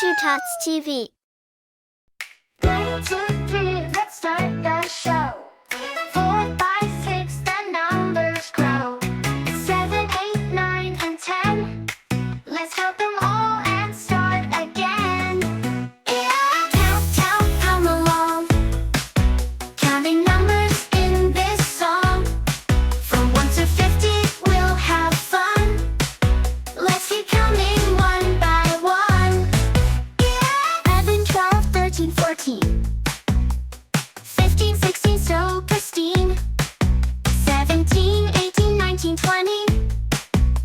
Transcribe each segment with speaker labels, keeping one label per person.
Speaker 1: Tots TV.
Speaker 2: 1, 2, 3, let's start the show. 4, 5, 6, the numbers grow. 7, 8, 9, and 10. Let's count them all and start again. Yeah, count, come along. Counting numbers in this song. From 1 to 50, we'll have fun. Let's keep counting one by one. Yeah, 11, 12, 13, 14. 15, 16, so pristine. 17, 18, 19, 20.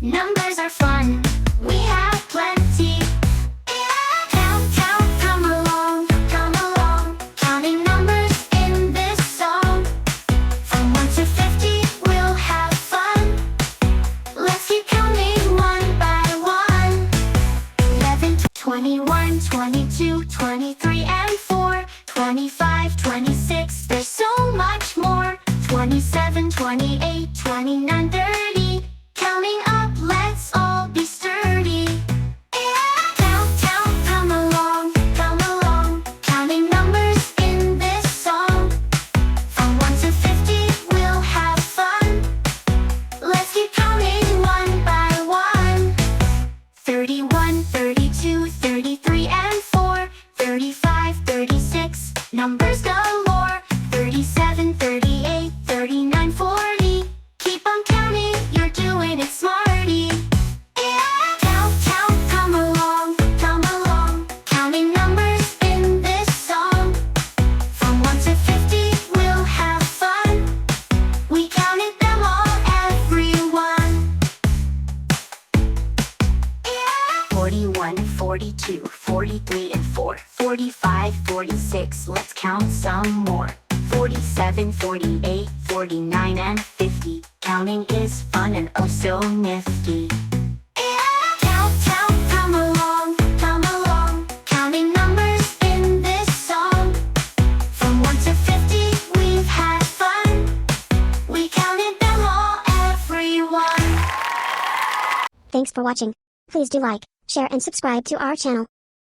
Speaker 2: Numbers are fun, we have plenty. Count, come along. Counting numbers in this song. From 1 to 50, we'll have fun. Let's keep counting one by one. 11, 21, 22, 23, and 4. 25, 26, there's so much more. 27, 28, 29, 30. Counting up, let's all be sturdy. Count, come along. Counting numbers in this song. From 1 to 50, we'll have fun. Let's keep counting one by one. 31, 32, 33, and 4. 35, 36, numbers galore. 37, 38, 39, 40. Keep on counting, you're doing it smarty. Count, come along. Counting numbers in this song. From 1 to 50, we'll have fun. We counted them all, everyone. 41, 42, 43, and 4. 45, 46, let's count some more. 47, 48, 49, and 50. Counting is fun and oh so nifty. Count, come along. Counting numbers in this song. From 1 to 50, we've had fun. We counted them all, everyone.
Speaker 1: Thanks for watching. Please do like, share and subscribe to our channel.